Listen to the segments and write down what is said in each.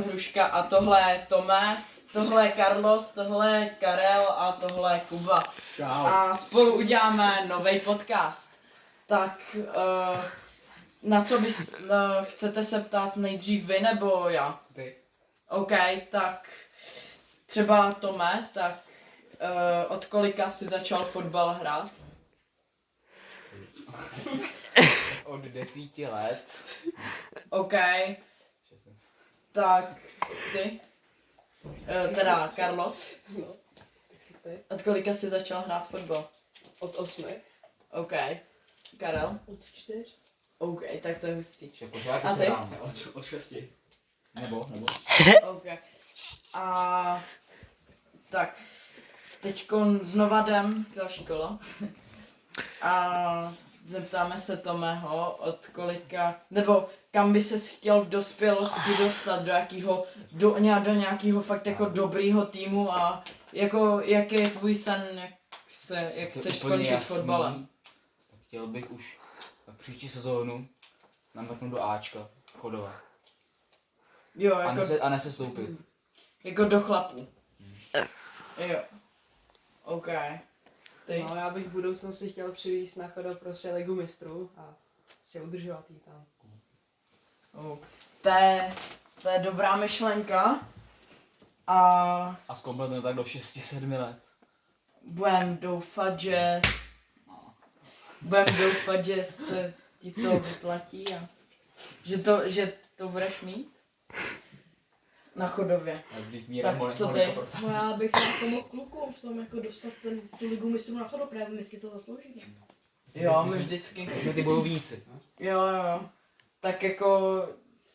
Hruška a tohle je Tome, tohle je Carlos, tohle je Karel a tohle je Kuba. Čau. A spolu uděláme nový podcast. Tak na co bys, chcete se ptát nejdřív vy nebo já? Ty. OK, tak třeba Tome, tak od kolika jsi začal fotbal hrát? Od 10 let. OK, tak ty? Teda Carlos, No, tak si ty. od kolika jsi začal hrát fotbal? Od 8. OK, Karel? Od 4. OK, tak to je hustý. Pořád A to ty? se dám. Od 6. Nebo. OK. A tak, teďkon znova jdem další kolo. A zeptáme se Tomeho, od kolika, nebo kam by ses chtěl v dospělosti dostat, do nějakého fakt jako dobrýho týmu a jako, jaký je tvůj sen, jak To je chceš úplně skončit jasný. fotbalem? Tak chtěl bych už tak příští sezónu namrknout do Ačka, Chodova. Jo, A nesestoupit. jako do chlapů. Jo. OK. Ty. No, já bych v budoucnosti chtěl přivést na Chodov prostě Ligu mistrů a si udržovat jí tam. To je dobrá myšlenka. A A zkompletně tak do 6-7 let. budem doufat, že se ti to vyplatí a že to budeš mít na Chodově. A dřív Tak, Míra co ty? Molenko prosazí. No já bych rád pomohl klukům v tom jako dostat tu ligu mistrů na Chodov, nevím, jestli to zaslouží. Jo, my vždycky. My jsme ty bojovníci. Jo. Tak jako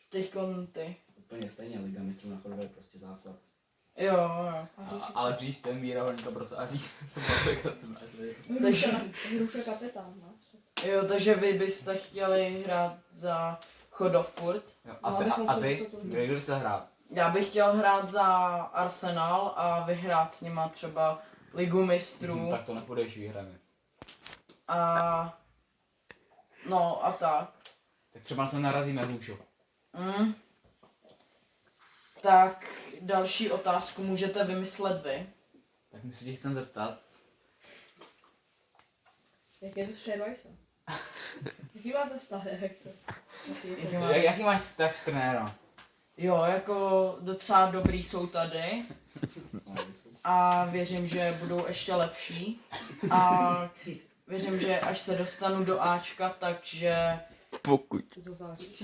teďkon ty. Úplně stejně, Liga mistrů na Chodové je prostě základ. Jo. Ale dřív ten Míra Molenko prosazí. To bylo jako Takže- Hruša kapitán, no. Jo, takže vy byste chtěli hrát za Chodov furt. Jo, No, abychom a se ty? toto- Kde byste hrát? Já bych chtěl hrát za Arsenal a vyhrát s nima třeba Ligu mistrů. Tak to nepůjdeš výhrami. A no a tak. Tak třeba se narazíme Hůšo. Tak další otázku můžete vymyslet vy. Tak my se tě chcem zeptat. Jak je to s Šervajsem? Jaký máte vztah? Jaký máš vztah s trenérem? Jo, jako docela dobrý jsou tady a věřím, že budou ještě lepší. A věřím, že až se dostanu do Ačka, takže Zazáříš.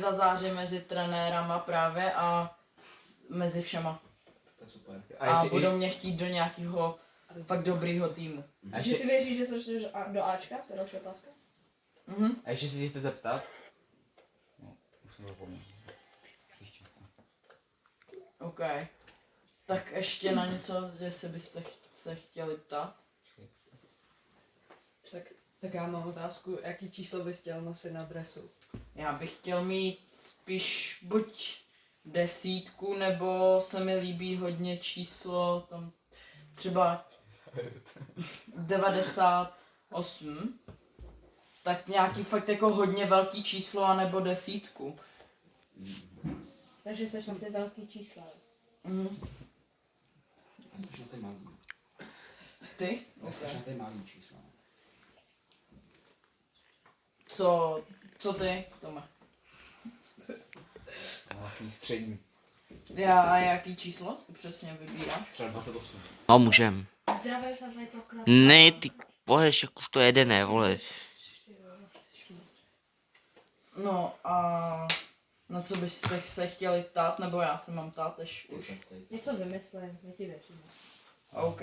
zazářím mezi trenérama právě a mezi všema. To je super. A budou mě chtít do nějakého fakt dobrýho týmu. A Že ještě, si věříš, že se dostaneš do Ačka? To je další otázka. a ještě se tě chci zeptat. No, už jsem to zapomněl. Příště. OK. Tak ještě na něco, jestli byste se chtěli ptát. Tak já mám otázku, jaký číslo bys chtěl nosit na dresu? Já bych chtěl mít spíš buď 10, nebo se mi líbí hodně číslo tam třeba 98. Tak nějaký fakt jako hodně velký číslo, anebo 10. Takže jsi na ty velký čísla. Spíš na ty malý. Ty? Spíš na ty malý čísla. Co ty, Tome? No, takový střední. A jaký číslo si přesně vybíráš? Třeba 28. No, můžem. Zdravé jsem tady pokrát. Ne, ty voleš, jak už to jede, ne, vole. No a na co byste se chtěli ptát, nebo já se mám ptát až už? Něco vymyslím, my ti věříme. OK.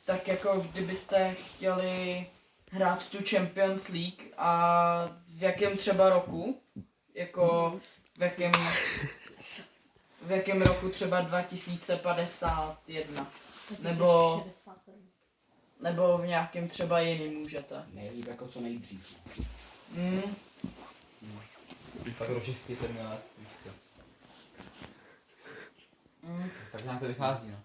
Tak jako kdybyste chtěli hrát tu Champions League a v jakém třeba roku? Jako v jakém roku třeba 2051? Nebo v nějakém třeba jiným můžete? Nejlíp jako co nejdřív. Tak do 6-7 let. Tak nám to vychází, no.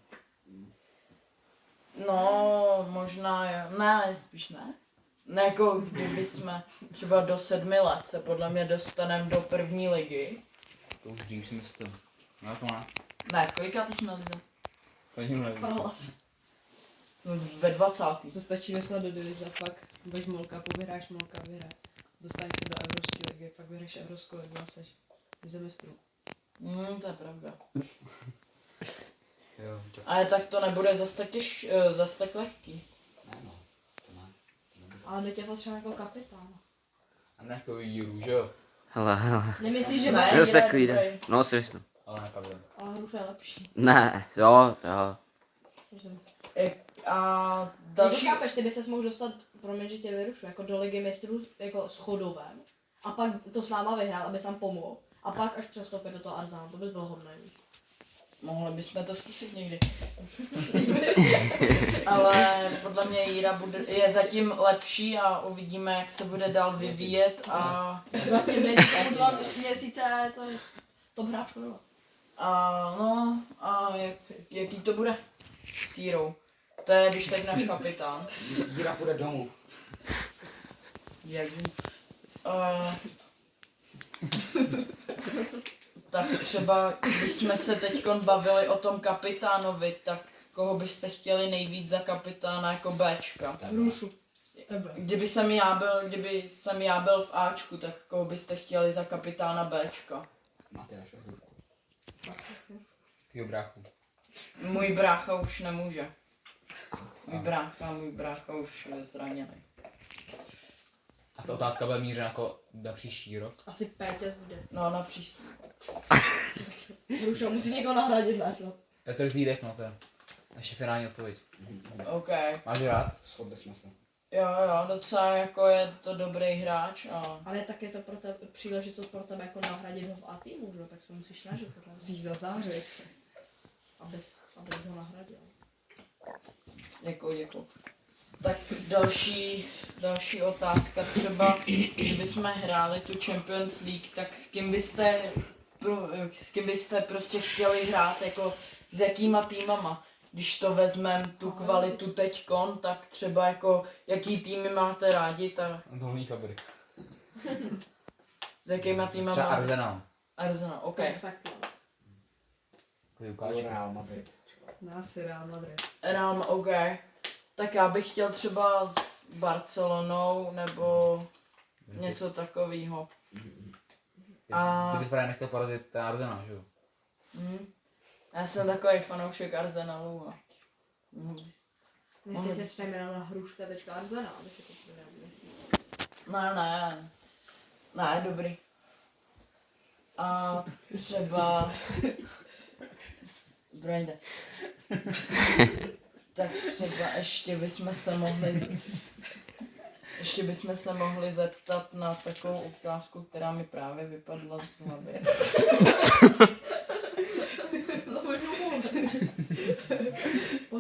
No, možná jo. Ne, spíš ne. Ne, jako kdyby jsme třeba do 7 let se podle mě dostaneme do první ligy. To už dřív si myslím. No to ne. Ne, kolikátý jsme lize? To nikdo neví. Hlas. No, ve 20. To stačí dostat do divize a pak buď molka, vyhráš molka, vyhrá. Dostaneš se do Evropské ligy, pak vyhraješ Evropskou ligu a seš lize mistrů. To je pravda. Jo, tak. Ale tak to nebude zas tak lehký. Ne, no. To ne. To nebude. Ale my tě potřebujeme jako kapitán. A ne jako Jiru, že jo? Hele. Nemyslíš, že Ne, ne, Já Jira se je takový dobrý. jde. No, si myslím. Ale ne kapitán. ale Hruša je lepší. Ne, jo. A Další... další... Chápeš, ty by ses mohl dostat, promiň, že tě vyrušu, jako do ligy mistrů, jako s Chodovem. A pak to s náma vyhrál, aby tam pomohl. A pak až přestoupit do toho Arzánu, to by bylo hodné. víš. Mohli bychom to zkusit někdy. Ale podle mě Jira je zatím lepší a uvidíme, jak se bude dál vyvíjet a Zatím nejde 2 měsíce, to je top hráč Chodova. jaký to bude s Jirou. To je když tak náš kapitán. Jíra půjde domů. Jak tak třeba, když jsme se teďkon bavili o tom kapitánovi, tak koho byste chtěli nejvíc za kapitána jako Bčka? Hrušu. Tebe. Kdyby jsem já byl v Ačku, tak koho byste chtěli za kapitána Bčka? Matyáš Hrušku. Tyho bráchu. Můj brácha už nemůže. Můj brácha už je zraněný. A ta otázka bude mířena jako na příští rok. Asi Pétě zde. No na příští. Hruša musí někoho nahradit, ne snad. Petr Zlídek, no to je naše finální odpověď. OK. Máš ho rád? Shodli jsme se. Jo, docela jako je to dobrý hráč a... Ale tak je to pro tebe příležitost pro tebe jako nahradit ho v A týmu, že? Tak se musíš snažit pořád. Musíš zazářit. Abys ho nahradil. Děkuji. Tak další otázka, třeba kdybychom hráli tu Champions League, tak s kým byste prostě chtěli hrát, jako s jakýma týmama? Když to vezmeme tu kvalitu teďkon, tak třeba jako jaký týmy máte rádi, tak Dolní fabrik. s jakýma týmama Třeba máte? Arsenal. Arsenal, OK. Perfektně. Takový ukáčku. Real Madrid. Nás je Real Madrid. Real, OK. Tak já bych chtěl třeba s Barcelonou nebo něco takového. A- Ty bys právě nechtěl porazit ten Arsenal, že jo? Já jsem takový fanoušek Arsenalu a... Nechci se přejmenovat na hruška.arsenal, abych je to přidal. Ne, dobrý. A třeba... Brojde. Tak třeba ještě bychom se mohli zeptat na takovou ukázku, která mi právě vypadla z hlavy. No možná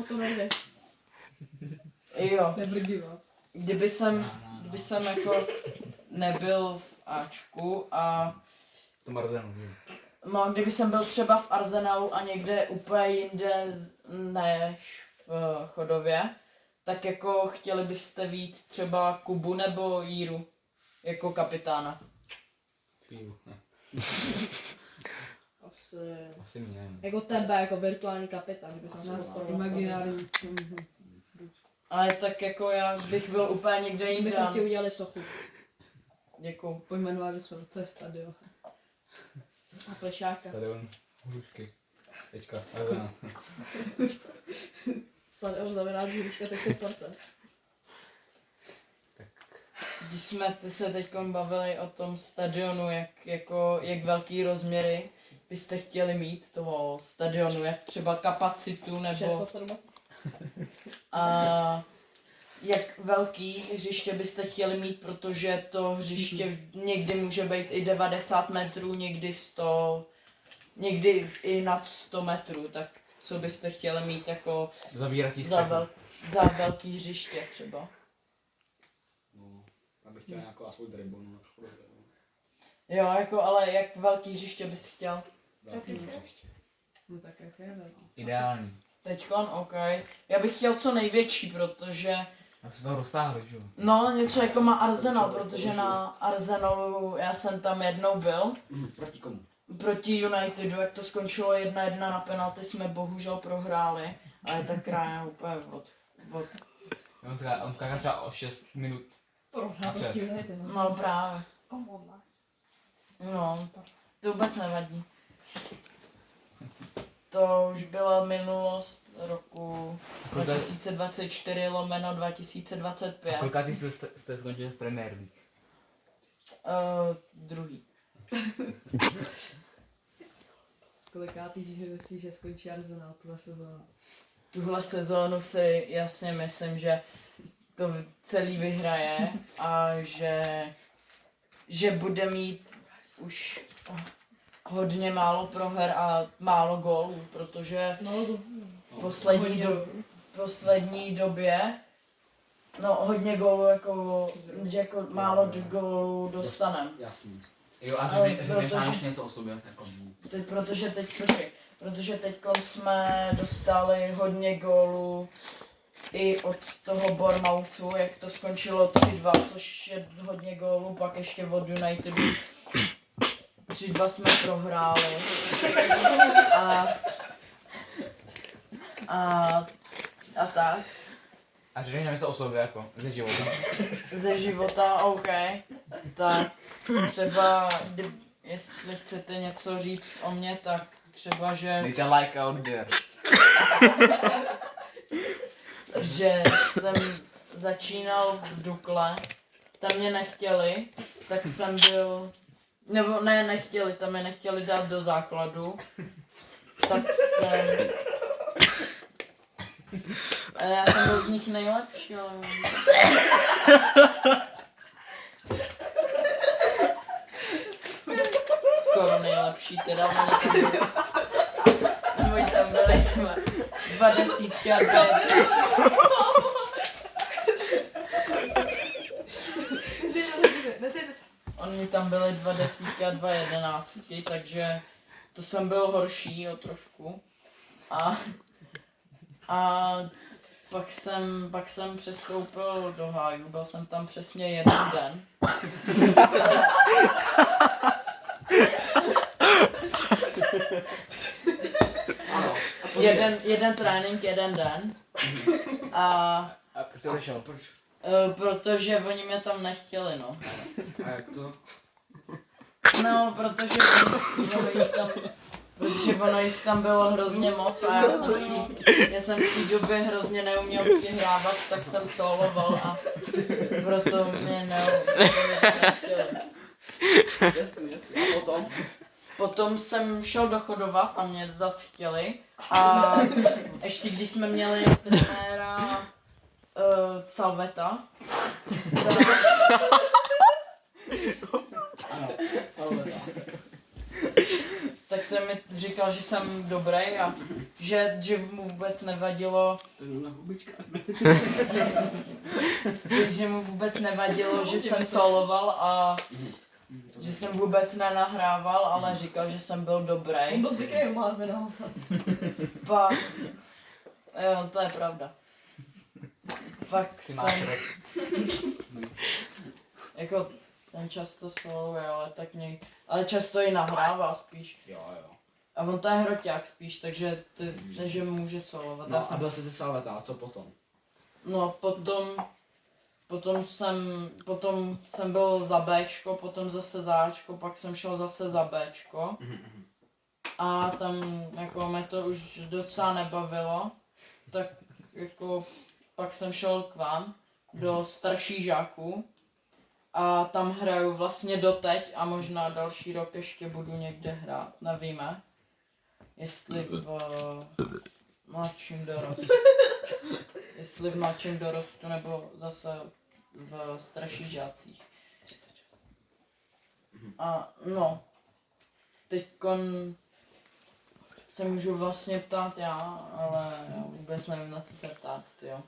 to nejdeš. Jo, Never give up. kdyby jsem jako nebyl v Ačku a V tom Arsenalu, že jo? no, kdyby jsem byl třeba v Arsenalu a někde úplně jinde než v Chodově, tak jako chtěli byste víc třeba Kubu nebo Jíru jako kapitána. Chvíli. Asi mě, no. Jako tebe, jako virtuální kapitán, kdyby Asi se nás to Imaginární. Ale tak jako já bych byl úplně někde jinde. Bychom ti udělali sochu. Děkuju. Pojmenovali jsme to je stadion. A plešáka. Stadion Hrušky. Teďka, Arsenal. Stadion znamená, že hruška teď plete. Když jsme se teď bavili o tom stadionu, jak velký rozměry byste chtěli mít toho stadionu, jak třeba kapacitu nebo 607. a jak velký hřiště byste chtěli mít, protože to hřiště někdy může být i 90 metrů, někdy 100, někdy i nad 100 metrů, tak co byste chtěli mít jako Zavírací za, střechu. za velký hřiště třeba. No, já bych chtěl nějakou aspoň tribunu na Chodově. Jo, jako, ale jak velký hřiště bys chtěl? Velký hřiště. No tak jak je, no. Ideální. Teďkon, OK. Já bych chtěl co největší, protože Já se toho roztáhli, že jo? no něco jako má Arsenal, protože na Arsenalu já jsem tam jednou byl. Proti komu? proti Unitedu, jak to skončilo 1-1 na penalty, jsme bohužel prohráli, ale ta krája úplně od On skáká třeba o 6 minut. Prohrál Přes. proti United. no právě. Come on, man. No, to vůbec nevadí. To už byla minulost roku 2024/2025. Kolikátý jste skončili v Premier League? Druhý. Kolikátý si myslíš, že skončí Arsenal tuhle sezóna? Tuhle sezónu si jasně myslím, že to celý vyhraje a že bude mít už hodně málo proher a málo gólů, protože No, v poslední době hodně gólů, jako málo gólů dostanem. Jasný. Jo, a Ale řekneš nám protože- ještě něco o sobě. Jako... Protože teď jsme dostali hodně gólů i od toho Bournemouthu, jak to skončilo 3-2, což je hodně gólů, pak ještě od Unitedu 3-2 jsme prohráli. A tak. A řekneš nám něco o sobě, jako ze života. Ze života, OK. Tak třeba, jestli chcete něco říct o mně, tak třeba, Dejte like out there. že jsem začínal v Dukle, tam mě nechtěli, tak jsem byl, nebo ne, nechtěli, tam mě nechtěli dát do základu, tak jsem, a já jsem byl z nich nejlepší, ale... Skoro nejlepší teda, oni tam byli dva desítky a dvě Nesvěte se. Oni tam byli 2 desítky a 2 jedenáctky, takže to jsem byl horší o trošku. A pak jsem přestoupil do Háju, byl jsem tam přesně 1 den. Ano. Jeden trénink, 1 den. A A proč jsi odešel? Proč? protože oni mě tam nechtěli, no. A jak to? No, protože ono jich tam bylo hrozně moc a já jsem v té době hrozně neuměl přihrávat, tak jsem soloval a proto mě nechtěli. Jasný. A potom? Potom jsem šel do Chodova, tam mě zase chtěli a ještě když jsme měli trenéra Salveta, Ano. Salveta. tak ten mi říkal, že jsem dobrý a že mu vůbec nevadilo, To je na hubička. že mu vůbec nevadilo, že jsem soloval a že jsem vůbec nenahrával, ale říkal, že jsem byl On dobrý. byl zvyklý do Marvina. Pak, jo, to je pravda. Pak Ty máš jsem, rok. jako ten často soluje, ale často i nahrává spíš. Jo. A on to je hroťák spíš, takže takže může solovat. Já No a jsem, byl jsi ze Salveta, a co potom? no potom jsem byl za Bčko, potom zase za Ačko, pak jsem šel zase za Bčko. A tam jako mě to už docela nebavilo, tak jako pak jsem šel k vám do starších žáků a tam hraju vlastně doteď a možná další rok ještě budu někde hrát, nevíme. Jestli v mladším dorostu. Jestli v mladším dorostu nebo zase v starších žácích. A no, teďkon se můžu vlastně ptát já, ale já vůbec nevím, na co se ptát, tyjo.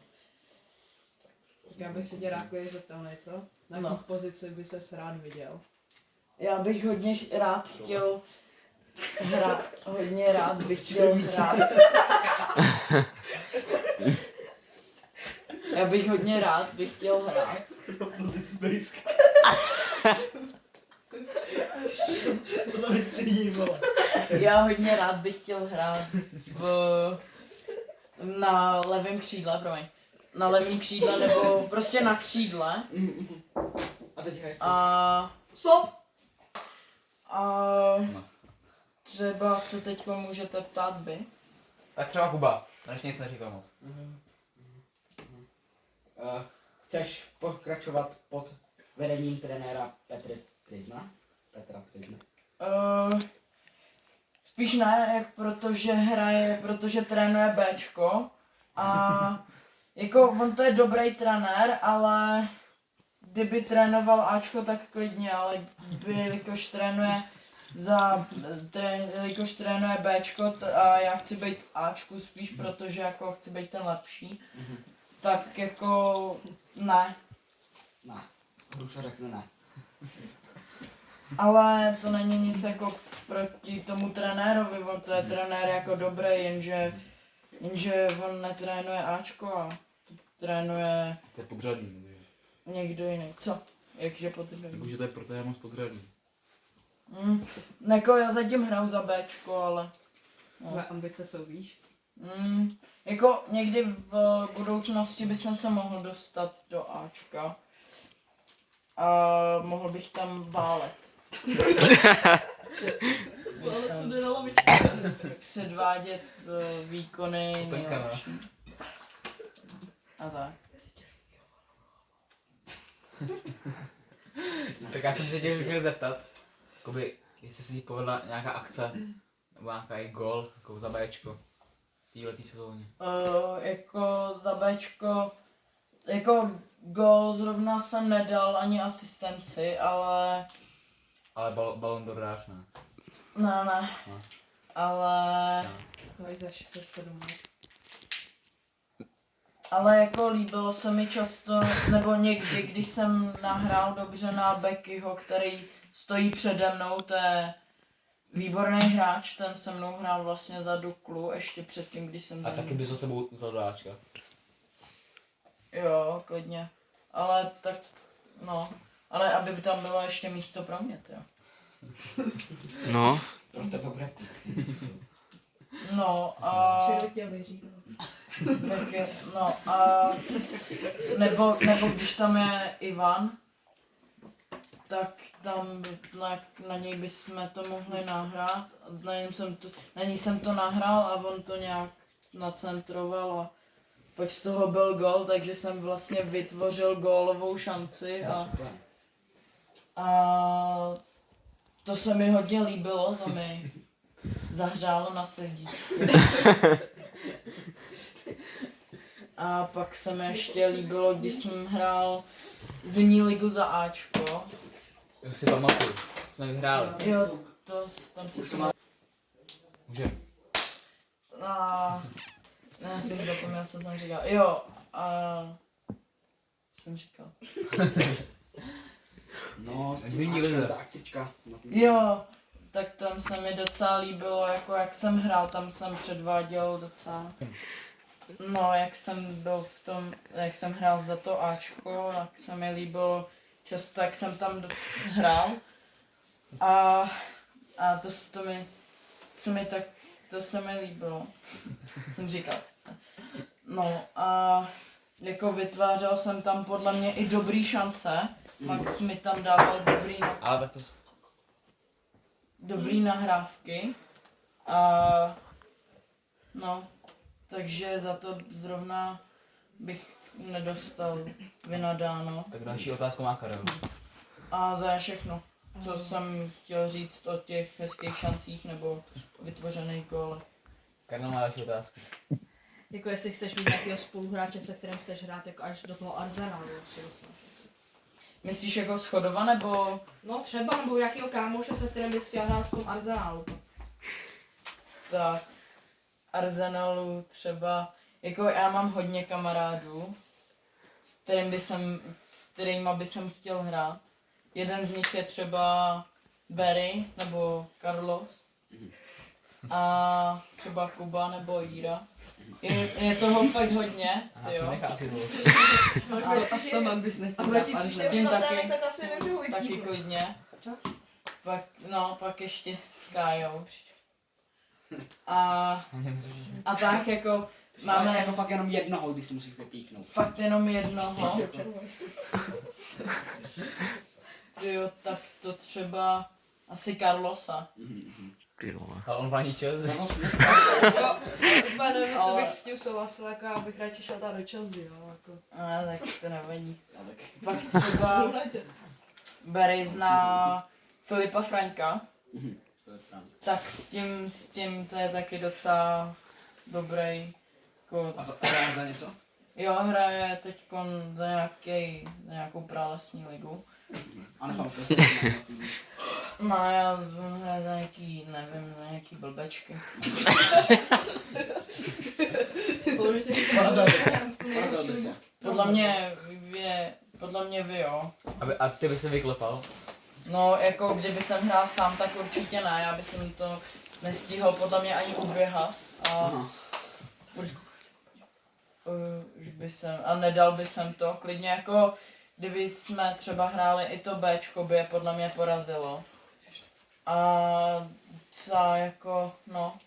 Já bych se tě rád zeptal něco. Na No. jakou pozici by ses rád viděl? Já bych hodně rád chtěl hrát, hodně rád bych chtěl hrát. Já bych hodně rád bych chtěl hrát. To je střední, vole. Já hodně rád bych chtěl hrát na levém křídle, promiň. Na levém křídle nebo prostě na křídle. A teď hraj. Stop! Třeba se teď můžete ptát vy. Tak třeba Kuba, než nic neříkal moc. Chceš pokračovat pod vedením trenéra Petra Trizna? Spíš ne, protože trénuje Bčko a jako on to je dobrý trenér, ale kdyby trénoval Ačko, tak klidně, ale jelikož trénuje Bčko a já chci být v Ačku spíš, protože jako chci být ten lepší, tak jako ne. Ne. Hruša řekne ne. Ale to není nic jako proti tomu trenérovi, on to je trenér jako dobrý, jenže on netrénuje Ačko a trénuje To je podřadný. někdo jiný. Co? Jakže podřadný? Takže to je proto já moc podřadný. Jako já zatím hraju za Bčko, ale Tvoje ambice jsou, víš? jako někdy v budoucnosti bych se mohl dostat do Ačka a mohl bych tam válet. Ale co jde na lavičku? Předvádět výkony Openka, no. nejlepší. A tak. Tak já jsem se tě chtěl zeptat, jakoby, jestli se ti povedla nějaká akce, nebo nějaký gól, jako za Bčko, v této sezóně. Jako za Bčko, jako gól zrovna jsem nedal ani asistenci, ale Ale Ballon d'Or dáš, ne? ne, No. ale Máš za 7 let. ale jako líbilo se mi často, nebo někdy, když jsem nahrál dobře na Beckyho, který stojí přede mnou, to je výborný hráč, ten se mnou hrál vlastně za Duklu, ještě předtím, když jsem A za taky ním. bys za sebou vzal dáčka. Jo, klidně, ale tak, no, ale aby tam bylo ještě místo pro mě, jo. No, Pro tebe bude No a Čeho tě věří? Becky, no a nebo když tam je Ivan, tak tam na něj bychom to mohli nahrát. Na ní jsem to nahrál a on to nějak nacentroval a pak z toho byl gól, takže jsem vlastně vytvořil gólovou šanci a to se mi hodně líbilo, to mi zahřálo na srdíčku. A pak se mi ještě líbilo, když jsem hrál zimní ligu za Ačko. Jo, si pamatuju, jsme vyhráli. Jo, tam si sumal. Může. A já jsem zapomněl, co jsem říkal. Jo, a jsem říkal. No, Zimní lize. ta akcička. Jo, tak tam se mi docela líbilo, jako jak jsem hrál, tam jsem předváděl docela. No, jak jsem byl v tom, jak jsem hrál za to Ačko, tak se mi líbilo často, jak jsem tam hrál. A to se mi líbilo. Jsem říkal sice. No a jako vytvářel jsem tam podle mě i dobrý šance. Max mi tam dával Ale tak to... dobrý nahrávky. A no, takže za to zrovna bych nedostal vynadáno. Tak další otázku má Karel. A za všechno. Co jsem chtěl říct o těch hezkých šancích nebo vytvořených gólech. Karel má další otázku. Jako jestli chceš mít nějakého spoluhráče, se kterým chceš hrát jako až do toho Arsenalu. Myslíš jako schodova nebo... No třeba, nebo nějakého kámoše, se kterým bys chtěl hrát v tom Arsenalu. Tak, Arsenalu třeba, jako já mám hodně kamarádů, s kterýma by jsem chtěl hrát. Jeden z nich je třeba Barry nebo Carlos a třeba Kuba nebo Jíra. Je toho fakt hodně, Já jsem jo. nechápu. A s Tomem bys A nechtěl bude dát ti Arsenal. příště tím na taky- trénink, tak asi vím, že ho Taky vypíchnu. klidně. pak ještě s Kájou. A tak jako Máme máme jako fakt jenom jednoho, když si musíš vypíchnout. fakt jenom jednoho. Jo, tak to třeba asi Carlosa. Ty vole. A on má ničeho. Jako, úplně nevím, jestli Ale- bych s tím souhlasil, jako já bych radši šel tam do Chelsea, jo, jako. Tak to nevadí. Pak třeba Barry zná Filipa Franka, tak s tím to je taky docela dobrý. Jako, A hraje za něco? jo, hraje teď za nějakou pralesní ligu. A nepamatuje se na tým. No já hraje za nějaký, nevím, za nějaký blbečky. Porazil by se. Podle mě vy jo. A ty by se vyklepal. No jako kdyby jsem hrál sám, tak určitě ne, já bych to nestihl podle mě ani uběhat. A Aha. už by jsem, a nedal by jsem to, klidně jako kdyby jsme třeba hráli i to Bčko, by je podle mě porazilo. A co jako, no,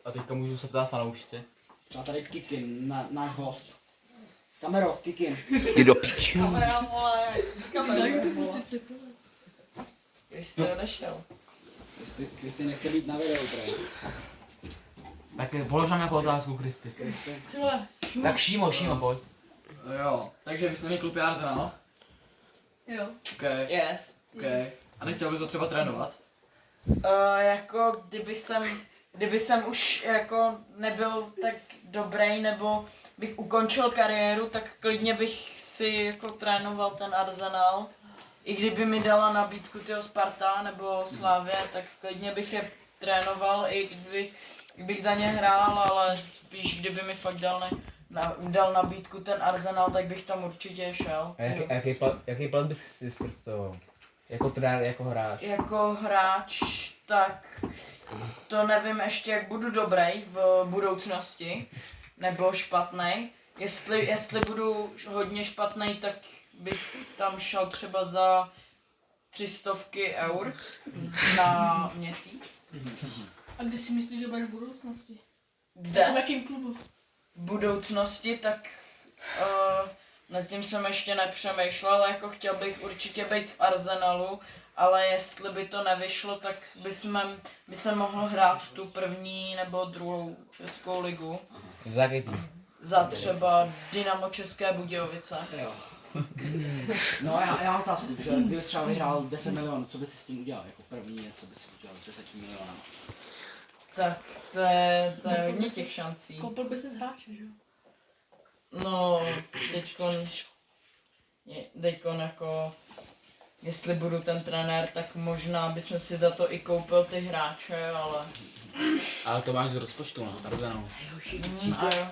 A teďka můžu se ptát fanoušci. Třeba tady Kikin, náš host. Kamero, Kikin. Ty do piči. Kamera, vole, když jste odešel. Kristy nechce být na videu, prej. Tak polož nám jako otázku, Kristy. ty vole. Tak Šímo, pojď. No jo, takže vy jste mi klub Arsenal. Jo. Okay. Yes. Okay. A nechtěl bys to třeba trénovat? Jako kdyby jsem už jako nebyl tak dobrý, nebo bych ukončil kariéru, tak klidně bych si jako trénoval ten Arsenal. I kdyby mi dala nabídku tyho Sparta nebo Slavia, tak klidně bych je trénoval, i kdybych za ně hrál, ale spíš kdyby mi fakt dal nabídku ten Arsenal, tak bych tam určitě šel. A jaký plat bys si představoval? Jako trenér, jako hráč? Jako hráč, tak to nevím ještě, jak budu dobrý v budoucnosti, nebo špatný. Jestli budu hodně špatný, tak bych tam šel třeba za 300 eur na měsíc. A kdy si myslíš, že budeš v budoucnosti? V Kde? jakém klubu? V budoucnosti, tak nad tím jsem ještě nepřemýšlel, ale jako chtěl bych určitě být v Arsenalu, ale jestli by to nevyšlo, tak by se mohlo hrát tu první nebo druhou českou ligu. Za jaký tým? Za třeba Dynamo České Budějovice. Jo. No já mám otázku, že kdyby třeba vyhrál 10 milionů, co by si s tím udělal? Jako první, co by si udělal s 10 milionů? Tak to je hodně těch šancí. Koupil by si z hráče, že jo? No, teďkon jako, jestli budu ten trenér, tak možná bych si za to i koupil ty hráče, ale... Ale to máš z rozpočtu na Arsenalu. A jo.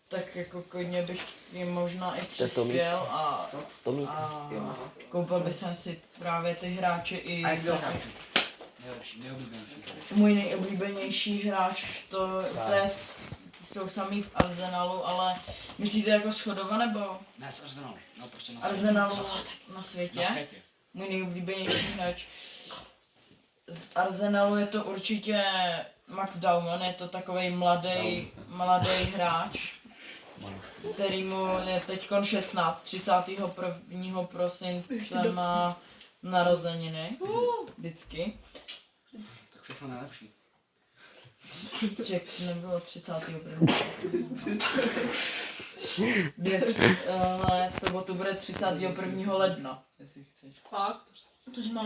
Tak jako klidně bych jim možná i přispěl a koupil bych si právě ty hráče i... A jak byl hráč? Nejoblíbenější. Můj nejoblíbenější hráč, to jsou samý v Arsenalu, ale myslíte jako Schodova nebo Ne, z Arsenalu. No, prostě na Arsenalu světě. na světě? Na světě. Můj nejoblíbenější hráč. Z Arsenalu je to určitě Max Dauman, je to takovej mladý hráč, který mu je teďkon 16, 31. prosince má narozeniny, vždycky. Tak všechno nejlepší. Ček, nebylo 31. Ale v sobotu bude 31. ledna, jestli chceš. Fakt? To jsi má